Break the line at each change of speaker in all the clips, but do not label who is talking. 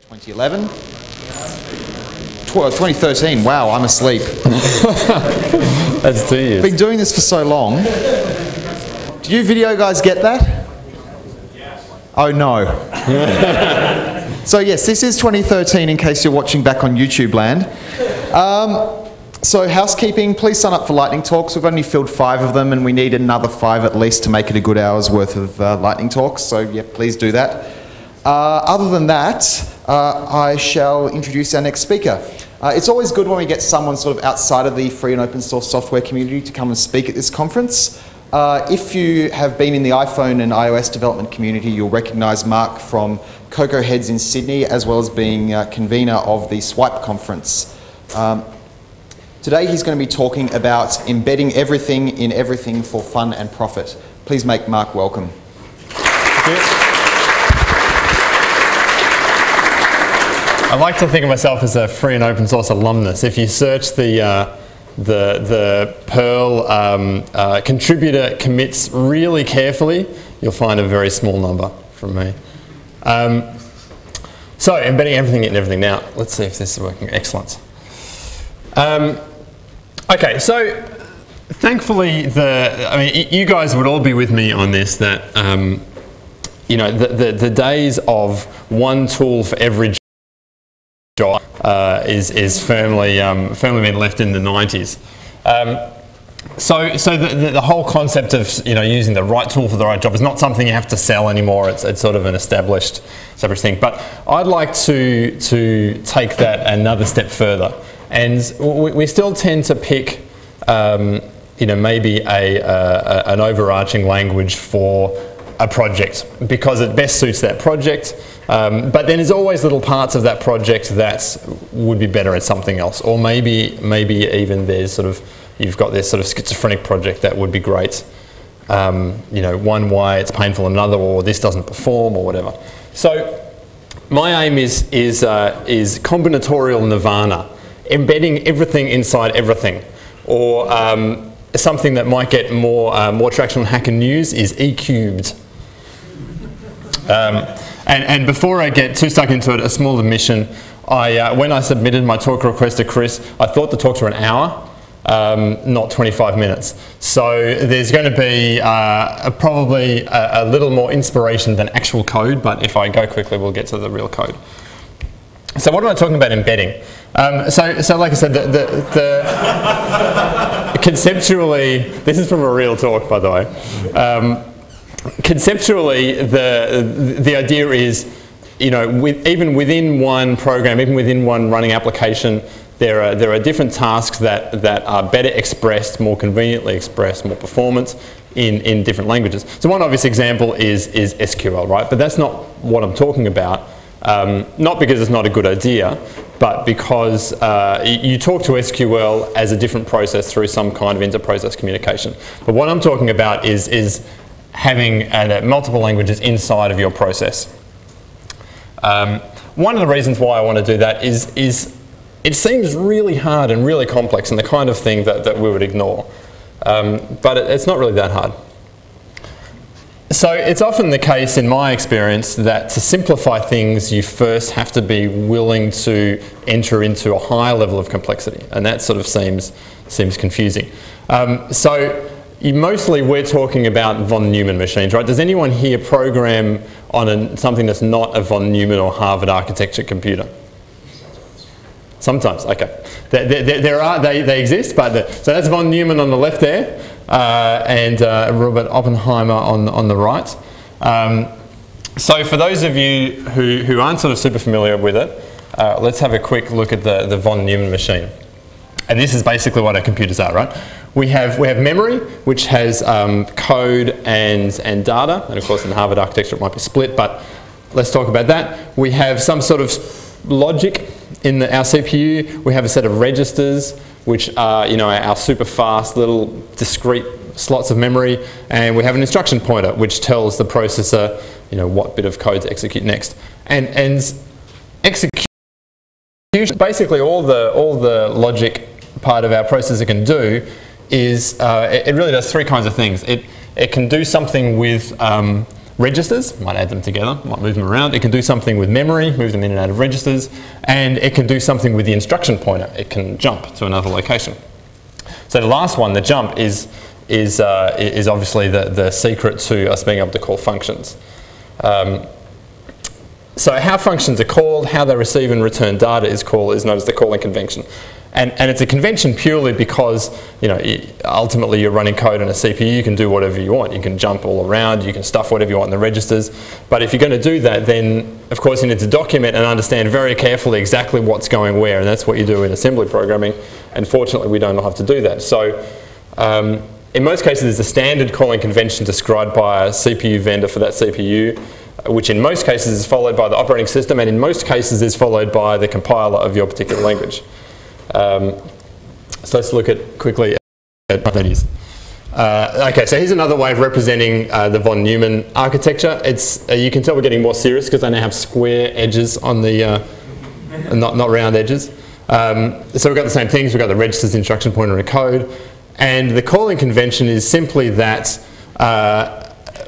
2011? 2013, wow, I'm asleep.
That's 2 years.
Been doing this for so long. Did you video guys get that? Oh no. So yes, this is 2013 in case you're watching back on YouTube land. So housekeeping, please sign up for lightning talks. We've only filled 5 of them and we need another 5 at least to make it a good hour's worth of lightning talks. So yeah, please do that. Other than that, I shall introduce our next speaker. It's always good when we get someone sort of outside of the free and open source software community to come and speak at this conference. If you have been in the iPhone and iOS development community, you'll recognise Mark from Cocoa Heads in Sydney, as well as being convener of the Swipe conference. Today he's going to be talking about embedding everything in everything for fun and profit. Please make Mark welcome.
Thank you. I like to think of myself as a free and open source alumnus. If you search the Perl contributor commits really carefully, you'll find a very small number from me. So embedding everything in everything. Now, let's see if this is working. Excellent. Okay, so thankfully, you guys would all be with me on this. That you know, the days of one tool for every job is firmly been left in the 90s. So the whole concept of using the right tool for the right job is not something you have to sell anymore. It's sort of an established thing. But I'd like to take that another step further, and we still tend to pick maybe an overarching language for a project because it best suits that project. But then there's always little parts of that project that would be better at something else, or maybe even there's you've got this sort of schizophrenic project that would be great. One way it's painful, another, or this doesn't perform, or whatever. So my aim is combinatorial nirvana, embedding everything inside everything, or something that might get more traction on Hacker News is E-cubed. And before I get too stuck into it, a small admission. When I submitted my talk request to Chris, I thought the talks were an hour, not 25 minutes. So there's going to be probably a little more inspiration than actual code, but if I go quickly, we'll get to the real code. So what am I talking about embedding? So like I said, conceptually, this is from a real talk, by the way. Conceptually, the idea is, even within one program, even within one running application, there are different tasks that are better expressed, more conveniently expressed, more performant in different languages. So one obvious example is SQL, right? But that's not what I'm talking about. Not because it's not a good idea, but because you talk to SQL as a different process through some kind of inter-process communication. But what I'm talking about is having multiple languages inside of your process. One of the reasons why I want to do that is it seems really hard and really complex and the kind of thing that we would ignore. But it's not really that hard. So it's often the case in my experience that to simplify things you first have to be willing to enter into a higher level of complexity, and that sort of seems confusing. Mostly we're talking about von Neumann machines, right? Does anyone here program on something that's not a von Neumann or Harvard architecture computer? Sometimes, okay. They exist, but so that's von Neumann on the left there, and Robert Oppenheimer on the right. So for those of you who aren't sort of super familiar with it, let's have a quick look at the von Neumann machine. And this is basically what our computers are, right? We have memory, which has code and data, and of course in Harvard architecture it might be split, but let's talk about that. We have some sort of logic in our CPU. We have a set of registers, which are our super fast little discrete slots of memory, and we have an instruction pointer, which tells the processor what bit of code to execute next. And execution, basically all the logic part of our processor can do is it really does 3 kinds of things. It can do something with registers, might add them together, might move them around. It can do something with memory, move them in and out of registers, and it can do something with the instruction pointer. It can jump to another location. So the last one, the jump, is obviously the secret to us being able to call functions. So how functions are called, how they receive and return data is known as the calling convention. And it's a convention purely because, you know, ultimately you're running code on a CPU, you can do whatever you want. You can jump all around, you can stuff whatever you want in the registers. But if you're going to do that, then of course you need to document and understand very carefully exactly what's going where, and that's what you do in assembly programming. And fortunately we don't have to do that. So in most cases there's a standard calling convention described by a CPU vendor for that CPU, which in most cases is followed by the operating system, and in most cases is followed by the compiler of your particular language. So let's look at quickly at what that is. Okay, so here's another way of representing the von Neumann architecture. It's you can tell we're getting more serious because they now have square edges on the not round edges. So we've got the same things. We've got the registers, instruction pointer, and code, and the calling convention is simply that.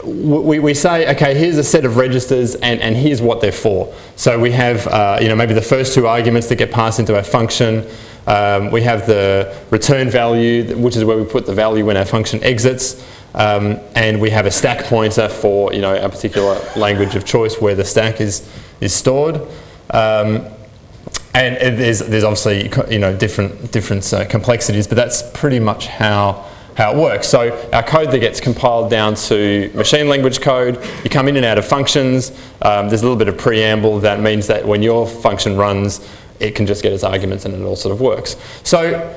We say, okay, here's a set of registers and here's what they're for. So we have, you know, maybe the first two arguments that get passed into our function. We have the return value, which is where we put the value when our function exits. And we have a stack pointer for, you know, a particular language of choice where the stack is stored. And there's obviously, you know, different complexities, but that's pretty much how it works. So our code that gets compiled down to machine language code, you come in and out of functions. There's a little bit of preamble that means that when your function runs, it can just get its arguments and it all sort of works. So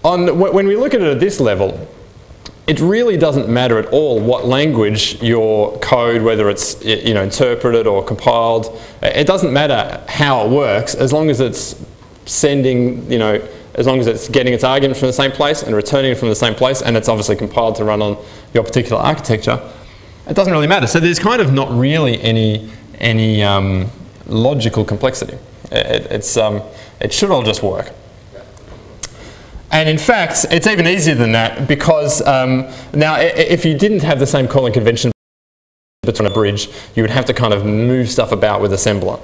when we look at it at this level, it really doesn't matter at all what language your code, whether it's, you know, interpreted or compiled. It doesn't matter how it works as long as it's sending, you know, as long as it's getting its argument from the same place and returning it from the same place, and it's obviously compiled to run on your particular architecture, it doesn't really matter. So there's kind of not really any logical complexity. It should all just work. And in fact, it's even easier than that because now if you didn't have the same calling convention between a bridge, you would have to kind of move stuff about with assembler.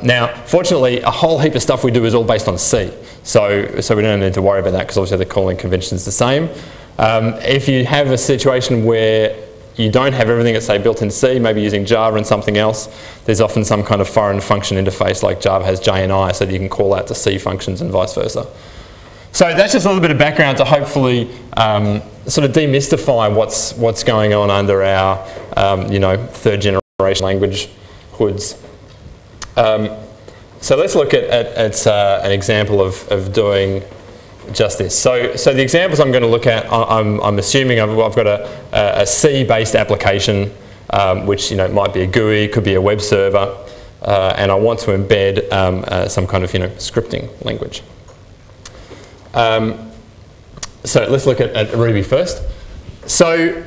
Now, fortunately, a whole heap of stuff we do is all based on C, so we don't need to worry about that because obviously the calling convention is the same. If you have a situation where you don't have everything that's, say, built in C, maybe using Java and something else, there's often some kind of foreign function interface like Java has JNI, so that you can call out to C functions and vice versa. So that's just a little bit of background to hopefully sort of demystify what's going on under our you know, third generation language hoods. So let's look at an example of doing just this. So the examples I'm going to look at, I'm assuming I've got a C-based application, which, you know, might be a GUI, could be a web server, and I want to embed some kind of, you know, scripting language. So let's look at Ruby first. So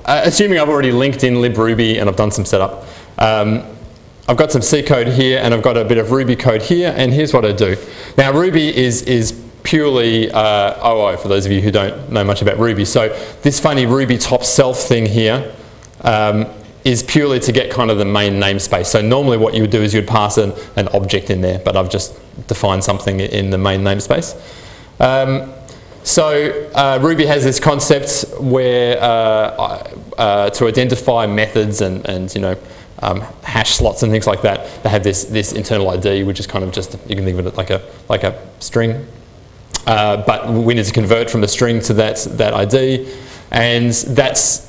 assuming I've already linked in libruby and I've done some setup, I've got some C code here and I've got a bit of Ruby code here, and here's what I do. Now Ruby is purely OO for those of you who don't know much about Ruby. So this funny Ruby top self thing here is purely to get kind of the main namespace. So normally what you would do is you'd pass an object in there, but I've just defined something in the main namespace. Ruby has this concept where to identify methods and you know, hash slots and things like that, they have this internal ID, which is kind of just, you can think of it like a string. But we need to convert from a string to that ID, and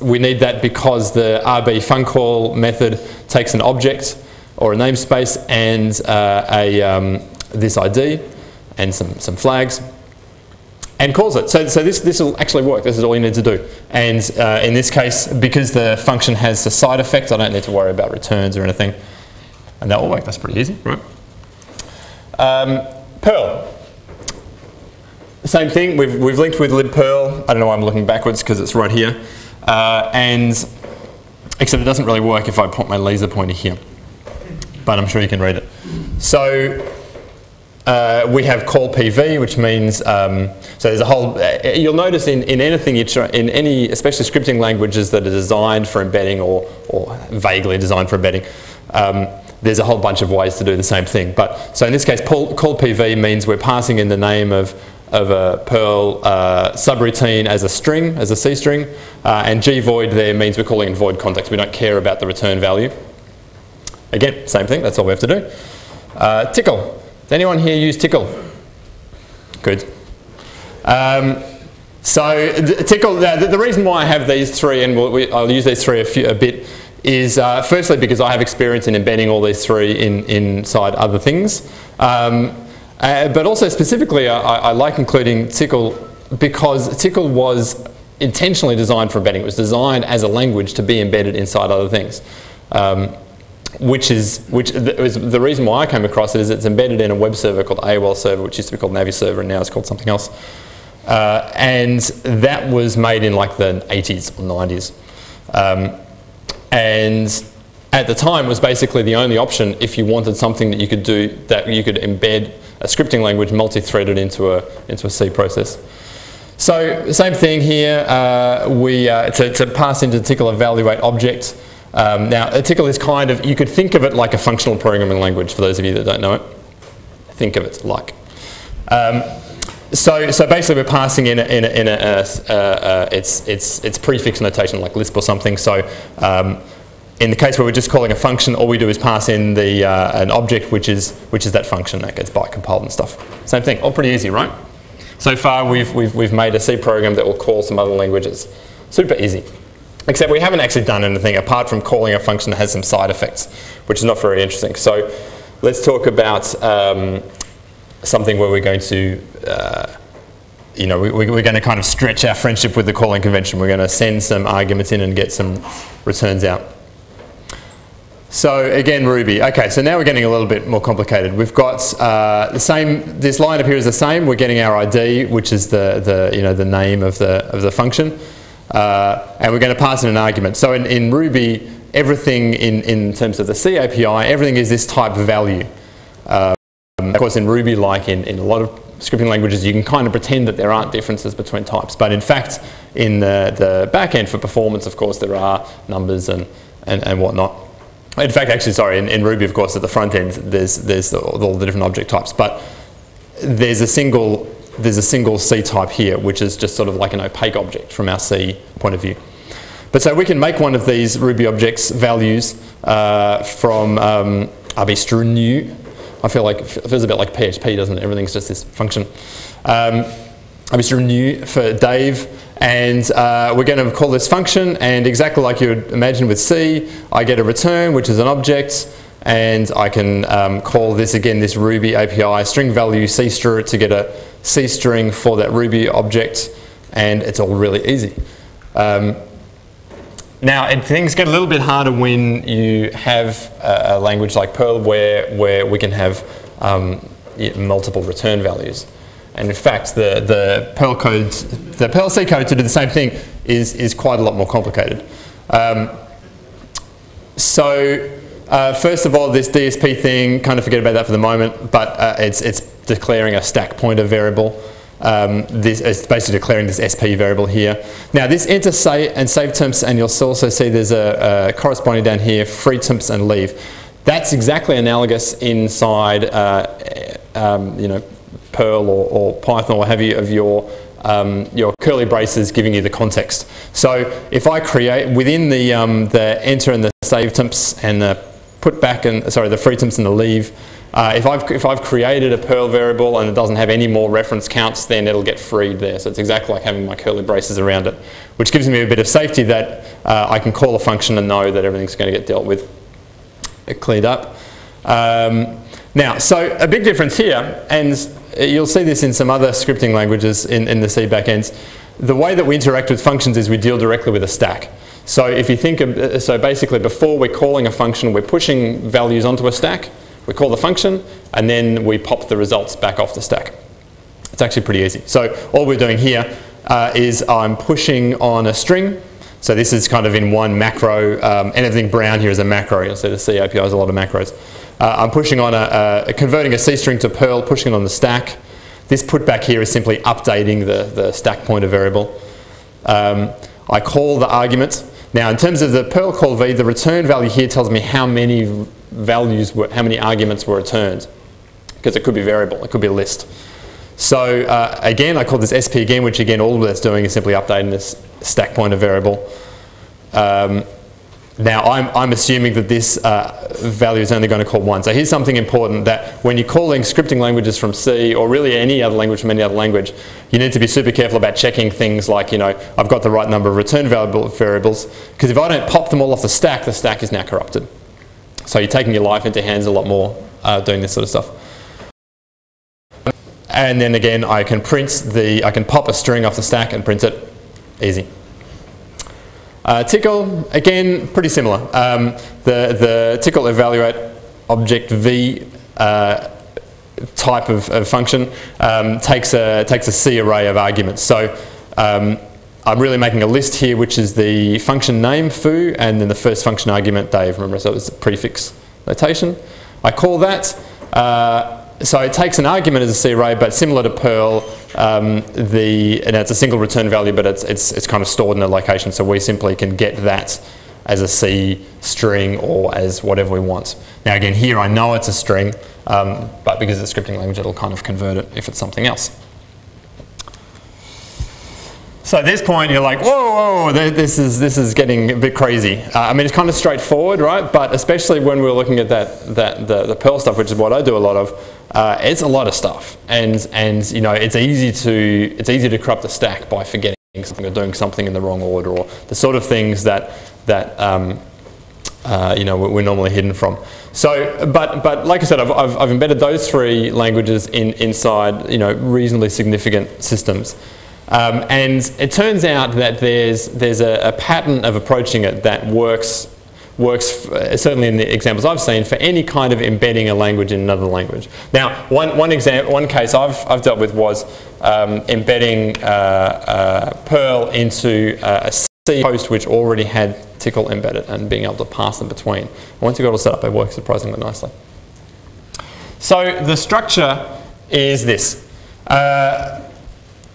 we need that because the RB funcall method takes an object or a namespace and this ID and some flags, and calls it. So this will actually work. This is all you need to do. And in this case, because the function has a side effect, I don't need to worry about returns or anything. And that will work. That's pretty easy, right? Perl. Same thing. We've linked with libperl. I don't know why I'm looking backwards because it's right here. Except it doesn't really work if I put my laser pointer here. But I'm sure you can read it. So we have call PV, which means, so there's a whole, you'll notice in anything, in any, especially scripting languages that are designed for embedding or vaguely designed for embedding, there's a whole bunch of ways to do the same thing. But, so in this case, call PV means we're passing in the name of a Perl subroutine as a string, as a C string, and gvoid there means we're calling in void context. We don't care about the return value. Again, same thing, that's all we have to do. Tickle. Does anyone here use Tickle? Good. So Tickle, the reason why I have these three, and I'll use these three a bit, is firstly because I have experience in embedding all these three inside other things. But also specifically, I like including Tickle because Tickle was intentionally designed for embedding. It was designed as a language to be embedded inside other things. Which is the reason why I came across it is it's embedded in a web server called AOL server, which used to be called Navi server, and now it's called something else. And that was made in like the 80s or 90s. And at the time was basically the only option if you wanted something that you could do, that you could embed a scripting language multi-threaded into a C process. So same thing here, to pass into Tickle evaluate object. Now, a Tickle is kind of, you could think of it like a functional programming language, for those of you that don't know it. Think of it like. So basically we're passing in its prefix notation like Lisp or something. So in the case where we're just calling a function, all we do is pass in an object which is that function that gets byte compiled and stuff. Same thing, all pretty easy, right? So far we've made a C program that will call some other languages. Super easy. Except we haven't actually done anything apart from calling a function that has some side effects, which is not very interesting. So let's talk about something where we're going to, we're going to kind of stretch our friendship with the calling convention. We're going to send some arguments in and get some returns out. So again, Ruby. Okay, so now we're getting a little bit more complicated. We've got the same. This line up here is the same. We're getting our ID, which is the name of the function. And we're going to pass in an argument. So in Ruby, everything in terms of the C API, everything is this type value. Of course, in Ruby, like in a lot of scripting languages, you can kind of pretend that there aren't differences between types. But in fact, in the back end for performance, of course, there are numbers and whatnot. In fact, actually, sorry, in Ruby, of course, at the front end, there's all the different object types. But there's a single C type here, which is just sort of like an opaque object from our C point of view. But so we can make one of these Ruby objects values from new. I feel like it feels a bit like PHP, doesn't it? Everything's just this function. new for Dave, and we're going to call this function, and exactly like you would imagine with C, I get a return, which is an object. And I can call this again, this Ruby API string value C str to get a C string for that Ruby object, and it's all really easy. Now, things get a little bit harder when you have a language like Perl where we can have multiple return values. And in fact, the Perl C code to do the same thing is quite a lot more complicated. First of all, this DSP thing, kind of forget about that for the moment, but it's declaring a stack pointer variable. It's basically declaring this SP variable here. Now this enter and save temps, and you'll also see there's a corresponding down here, free temps and leave. That's exactly analogous inside Perl or Python or what have you of your curly braces giving you the context. So if I create within the enter and the save temps and the put back and the free temps and the leave, if I've created a Perl variable and it doesn't have any more reference counts, then it'll get freed there. So it's exactly like having my curly braces around it, which gives me a bit of safety that I can call a function and know that everything's going to get dealt with, cleaned up. Now, so a big difference here, and you'll see this in some other scripting languages in the C backends. The way that we interact with functions is we deal directly with a stack. So if you think of, so basically before we're calling a function, we're pushing values onto a stack. We call the function, and then we pop the results back off the stack. It's actually pretty easy. So all we're doing here is I'm pushing on a string. So this is kind of in one macro. Anything brown here is a macro. You'll see the C API has a lot of macros. I'm pushing on converting a C string to Perl, pushing it on the stack. This putback here is simply updating the stack pointer variable. I call the argument. Now, in terms of the Perl call v, the return value here tells me how many how many arguments were returned, because it could be variable, it could be a list. So again, I call this SP again, which again, all that's doing is simply updating this stack pointer variable. Now, I'm assuming that this value is only going to call 1. So here's something important, that when you're calling scripting languages from C, or really any other language from any other language, you need to be super careful about checking things like, I've got the right number of return variables, because if I don't pop them all off the stack is now corrupted. So you're taking your life into hands a lot more doing this sort of stuff. And then again, I can pop a string off the stack and print it. Easy. Tickle, again, pretty similar. The tickle evaluate object v type of function takes a C array of arguments. So I'm really making a list here, which is the function name foo, and then the first function argument Dave. Remember, so it's a prefix notation. I call that. So it takes an argument as a C array, but similar to Perl, and it's a single return value, but it's kind of stored in a location, so we simply can get that as a C string or as whatever we want. Now again, here I know it's a string, but because it's a scripting language, it'll kind of convert it if it's something else. So at this point, you're like, whoa, this is getting a bit crazy. I mean, it's kind of straightforward, right? But especially when we're looking at the Perl stuff, which is what I do a lot of, it's a lot of stuff, and it's easy to corrupt the stack by forgetting something or doing something in the wrong order, or the sort of things that we're normally hidden from. So, but like I said, I've embedded those 3 languages inside reasonably significant systems. And it turns out that there's a pattern of approaching it that works certainly in the examples I've seen for any kind of embedding a language in another language. Now, one case I've dealt with was embedding Perl into a C host which already had tickle embedded and being able to pass them between. Once you've got it all set up, it works surprisingly nicely. So the structure is this.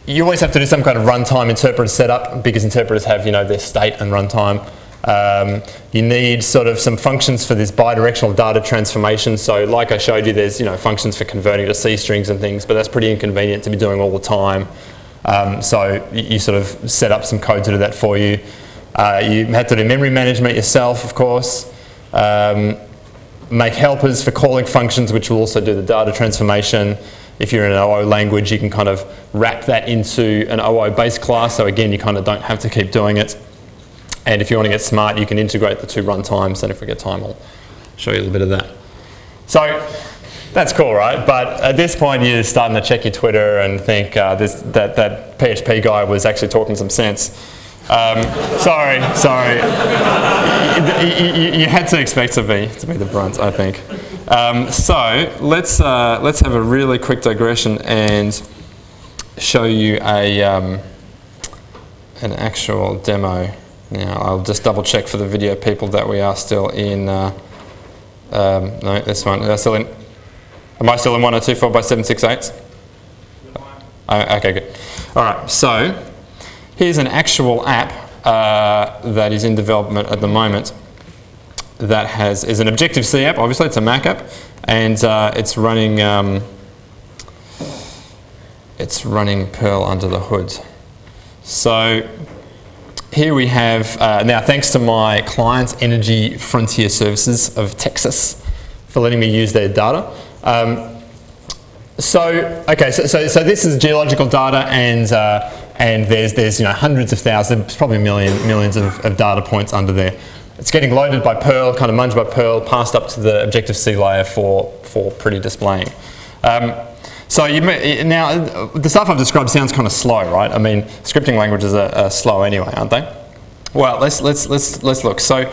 You always have to do some kind of runtime interpreter setup, because interpreters have their state and runtime. You need sort of some functions for this bidirectional data transformation. So like I showed you, there's functions for converting to C strings and things, but that's pretty inconvenient to be doing all the time. So you sort of set up some code to do that for you. You have to do memory management yourself, of course. Make helpers for calling functions, which will also do the data transformation. If you're in an OO language, you can kind of wrap that into an OO base class. So again, you kind of don't have to keep doing it. And if you want to get smart, you can integrate the 2 runtimes. And if we get time, I'll show you a little bit of that. So that's cool, right? But at this point, you're starting to check your Twitter and think that PHP guy was actually talking some sense. Sorry. You had to expect to be the brunt, I think. So let's have a really quick digression and show you an actual demo. Now I'll just double check for the video people that we are still in. No, this one. Am I still in 1024 by 768? Okay, good. All right. So here's an actual app that is in development at the moment. That is an Objective-C app. Obviously, it's a Mac app, and it's running Perl under the hood. So here we have now, thanks to my client, Energy Frontier Services of Texas, for letting me use their data. So this is geological data, and there's hundreds of thousands, probably millions of data points under there. It's getting loaded by Perl, kind of munged by Perl, passed up to the Objective-C layer for pretty displaying. Now the stuff I've described sounds kind of slow, right? I mean, scripting languages are slow anyway, aren't they? Well, let's look. So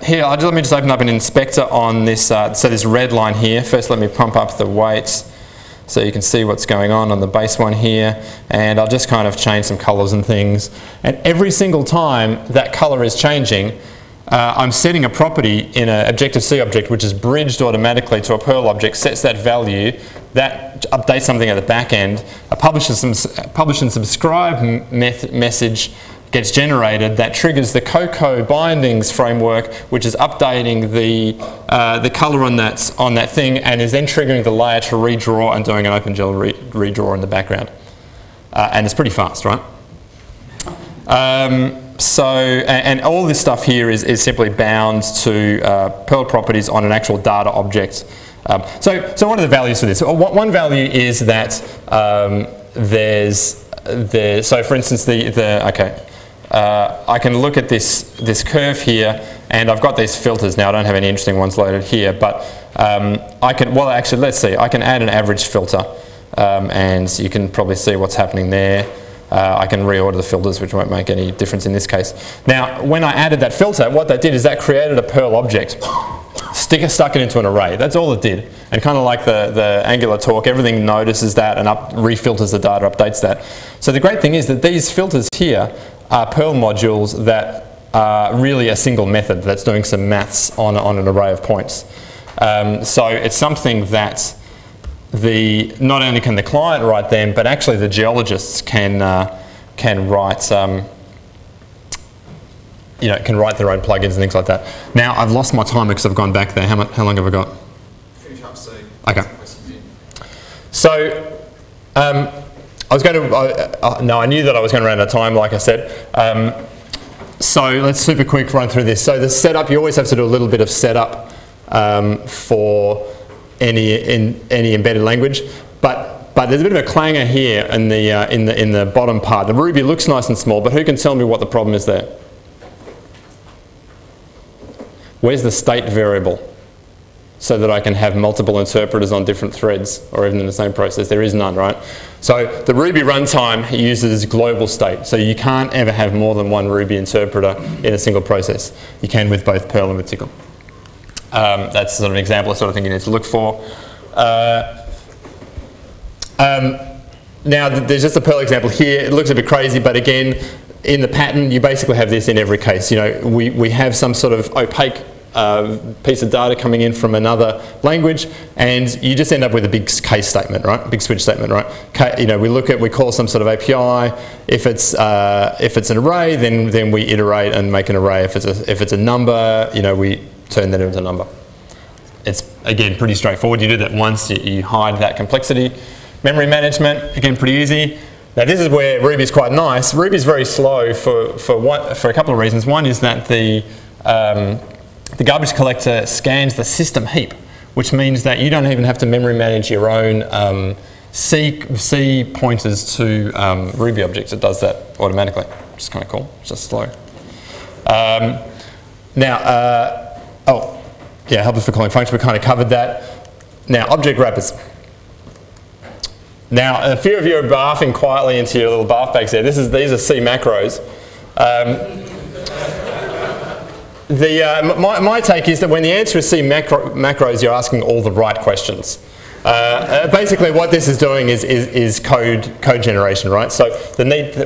here, let me just open up an inspector on this. So this red line here. First, let me pump up the weights so you can see what's going on the base one here, and I'll just kind of change some colors and things. And every single time that color is changing, I'm setting a property in an Objective-C object which is bridged automatically to a Perl object, sets that value, that updates something at the back end, a publish and subscribe message gets generated that triggers the Cocoa bindings framework, which is updating the color on that thing, and is then triggering the layer to redraw and doing an OpenGL redraw in the background. And it's pretty fast, right? And all this stuff here is simply bound to Perl properties on an actual data object. So what are the values for this? One value is that so for instance I can look at this curve here, and I've got these filters now. I don't have any interesting ones loaded here, but let's see. I can add an average filter, and you can probably see what's happening there. I can reorder the filters, which won't make any difference in this case. Now, when I added that filter, what that did is that created a Perl object, stuck it into an array. That's all it did. And kind of like the Angular talk, everything notices that and refilters the data, updates that. So the great thing is that these filters here are Perl modules that are really a single method that's doing some maths on an array of points. So it's something that not only can the client write them, but actually the geologists can write can write their own plugins and things like that. Now I've lost my timer because I've gone back there. How long have I got?
Finish up soon.
Okay. So I was going to. No, I knew that I was going to run out of time, like I said. So let's super quick run through this. So the setup, you always have to do a little bit of setup for any embedded language, but there's a bit of a clanger here in the bottom part. The Ruby looks nice and small, but who can tell me what the problem is there? Where's the state variable so that I can have multiple interpreters on different threads or even in the same process? There is none, right? So the Ruby runtime uses global state, so you can't ever have more than one Ruby interpreter in a single process. You can with both Perl and with Tickle. That's sort of an example of sort of thing you need to look for. Now there's just a Perl example here. It looks a bit crazy, but again, in the pattern, you basically have this in every case. You know, we have some sort of opaque piece of data coming in from another language, and you just end up with a big case statement, right? Big switch statement, right? We call some sort of API. If it's an array, then we iterate and make an array. If it's a number, we turn that into a number. It's again pretty straightforward. You do that once, you hide that complexity. Memory management, again, pretty easy. Now this is where Ruby is quite nice. Ruby is very slow for a couple of reasons. One is that the garbage collector scans the system heap, which means that you don't even have to memory manage your own C pointers to Ruby objects. It does that automatically, which is kind of cool. It's just slow. Helpers for calling functions, we kind of covered that. Now, object wrappers. Now, a few of you are barfing quietly into your little bath bags there. These are C macros. My take is that when the answer is C macros, you're asking all the right questions. Basically, what this is doing is code generation, right? So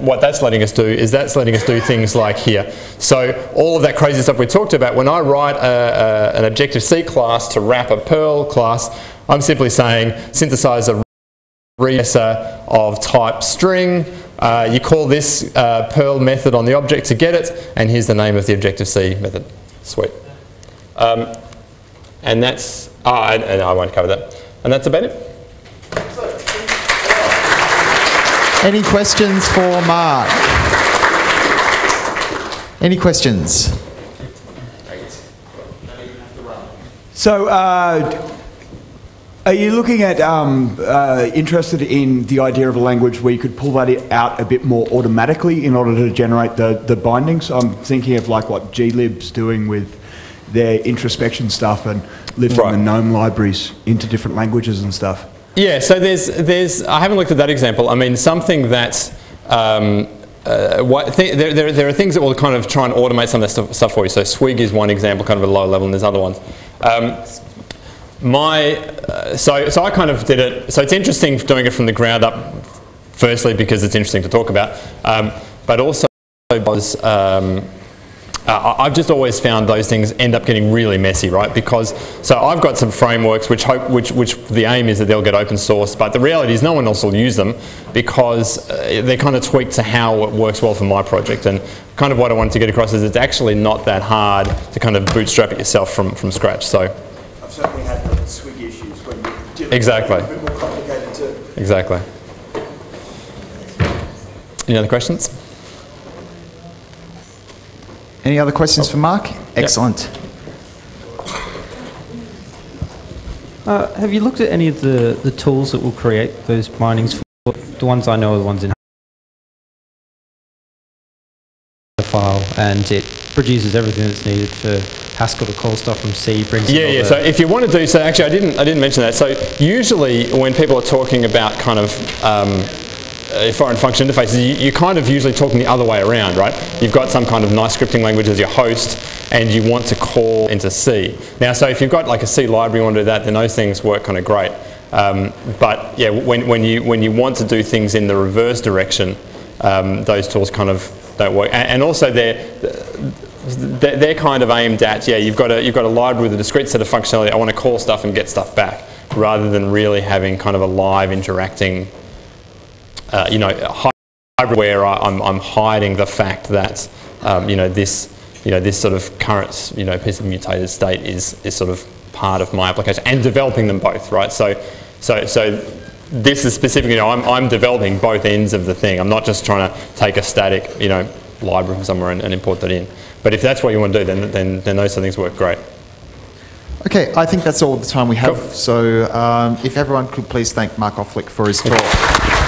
what that's letting us do is do things like here. So all of that crazy stuff we talked about, when I write an Objective-C class to wrap a Perl class, I'm simply saying synthesize a reassessor of type string. You call this Perl method on the object to get it, and here's the name of the Objective-C method. Sweet. And that's and I won't cover that. And that's about it.
Any questions for Mark? Any questions?
So, are you looking at, interested in the idea of a language where you could pull that out a bit more automatically in order to generate the bindings? I'm thinking of like what glib's doing with their introspection stuff and lifting the GNOME libraries into different languages and stuff.
Yeah, so there's I haven't looked at that example. I mean, something that's there are things that will kind of try and automate some of that stuff for you. So Swig is one example, kind of a low level, and there's other ones. So I kind of did it. So it's interesting doing it from the ground up. Firstly, because it's interesting to talk about, but also was I've just always found those things end up getting really messy, right? Because, so I've got some frameworks which the aim is that they'll get open source, but the reality is no one else will use them because they're kind of tweaked to how it works well for my project. And kind of what I wanted to get across is it's actually not that hard to kind of bootstrap it yourself from scratch. So
I've certainly had the swig issues when you're
exactly.
a bit more complicated too.
Exactly. Any other questions?
Any other questions for Mark? Excellent.
Have you looked at any of the tools that will create those bindings? The ones I know are the ones in the file, and it produces everything that's needed for Haskell to call stuff from C. Brings
Yeah. So if you want to do so, actually, I didn't mention that. So usually when people are talking about kind of foreign function interfaces, you're kind of usually talking the other way around, right? You've got some kind of nice scripting language as your host, and you want to call into C. Now, so if you've got like a C library, you want to do that, then those things work kind of great. But yeah, when you want to do things in the reverse direction, those tools kind of don't work. And also they're kind of aimed at, yeah, you've got a library with a discrete set of functionality. I want to call stuff and get stuff back, rather than really having kind of a live interacting. Hybrid where I'm hiding the fact that this sort of current piece of mutated state is sort of part of my application, and developing them both, right? So this is specifically, I'm developing both ends of the thing. I'm not just trying to take a static library from somewhere and import that in. But if that's what you want to do, then those sort of things work great.
Okay, I think that's all the time we have.
Cool.
So if everyone could please thank Mark Offlick for his talk.